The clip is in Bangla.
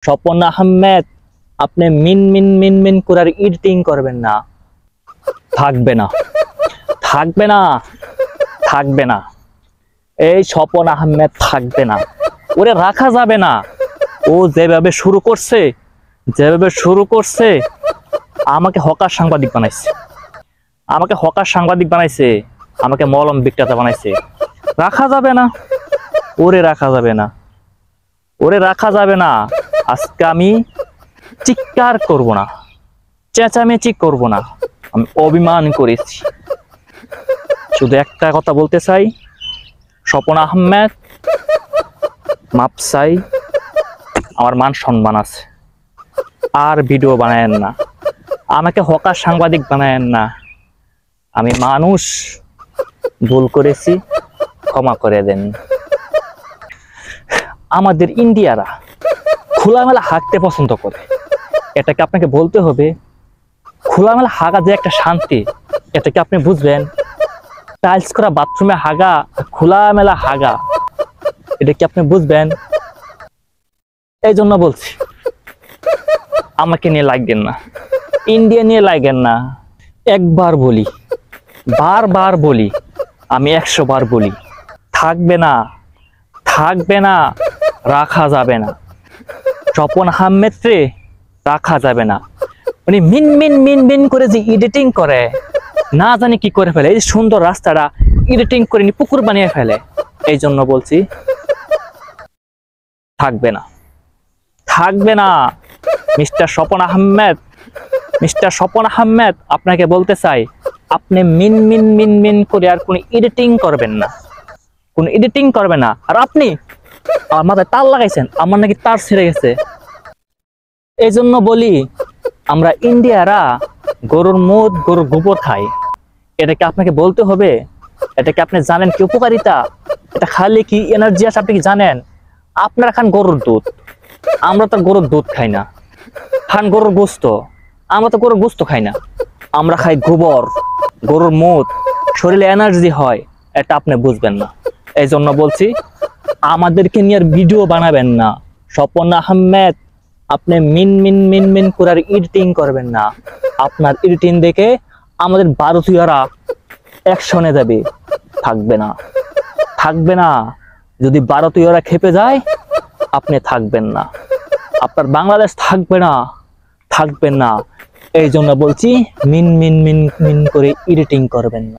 স্বপন আহমেদ, আপনি মিন মিন মিন মিন করে এডিটিং করবেন না। থাকবে না, থাকবে না, থাকবে না। এই স্বপন আহমেদ থাকবে না, ওরে রাখা যাবে না। ও যেভাবে শুরু করছে, যেভাবে শুরু করছে, আমাকে হকার সাংবাদিক বানাইছে, আমাকে হকার সাংবাদিক বানাইছে, আমাকে মলম বিক্রেতা বানাইছে। রাখা যাবে না, ওরে রাখা যাবে না, ওরে রাখা যাবে না। আজকে আমি চিৎকার করব না, চেঁচামেচি করব না, আমি অভিমান করেছি। শুধু একটা কথা বলতে চাই, স্বপন আহমেদ মাপ চাই, আমার মান সম্মান আছে। আর ভিডিও বানায়েন না, আমাকে হকার সাংবাদিক বানায়েন না। আমি মানুষ, ভুল করেছি, ক্ষমা করে দেন। আমাদের ইন্ডিয়ারা খোলামেলা হাঁকতে পছন্দ করে, এটাকে আপনাকে বলতে হবে। খোলামেলা হাগা যে একটা শান্তি, এটাকে আপনি বুঝবেন। টাইলস করা বাথরুমে হাগা, খোলামেলা হাগা, এটা কি আপনি বুঝবেন? এই জন্য বলছি, আমাকে নিয়ে লাগবেন না, ইন্ডিয়া নিয়ে লাগবেন না। একবার বলি, বারবার বলি, আমি 100 বার বলি, থাকবে না, থাকবে না, রাখা যাবে না। স্বপন আহমেদ রে রাখা যাবে না। উনি মিন মিন মিন মিন করে যে এডিটিং করে, না জানি কি করে ফেলে। এই সুন্দর রাস্তাটা এডিটিং করে নি পুকুর বানিয়ে ফেলে। এই জন্য বলছি, থাকবে না, থাকবে না। মিস্টার স্বপন আহমেদ, মিস্টার স্বপন আহমেদ, আপনাকে বলতে চাই, আপনি মিন মিন মিন মিন করে আর কোনো এডিটিং করবেন না, কোনো এডিটিং করবে না। আর আপনি আমার মাথায় তার লাগাইছেন, আমার নাকি তার ছিঁড়ে গেছে। এই জন্য বলি, আমরা ইন্ডিয়ারা গরুর মুদ, গরুর গোবর খাই। এটাকে আপনাকে বলতে হবে? এটাকে আপনি জানেন কি উপকারিতা? এটা খালি কি এনার্জি আছে আপনি কি জানেন? আপনারা খান গরুর দুধ, আমরা তো গরুর দুধ খাই না। খান গরুর গোস্ত, আমরা তো গরুর গোস্ত খাই না। আমরা খাই গোবর, গরুর মুদ, শরীরে এনার্জি হয়, এটা আপনি বুঝবেন না। এই জন্য বলছি, আমাদেরকে নিয়ে আর ভিডিও বানাবেন না। স্বপন আহমেদ, আপনি মিন মিন মিন মিন করে এডিটিং করবেন না। আপনার এডিটিং দেখে আমাদের ভারতীয়রা অ্যাকশনে যাবে। থাকবে না, থাকবে না। যদি ভারতীয়রা খেপে যায়, আপনি থাকবেন না, আপনার বাংলাদেশ থাকবে না, থাকবেন না। এই জন্য বলছি, মিন মিন মিন মিন করে এডিটিং করবেন না।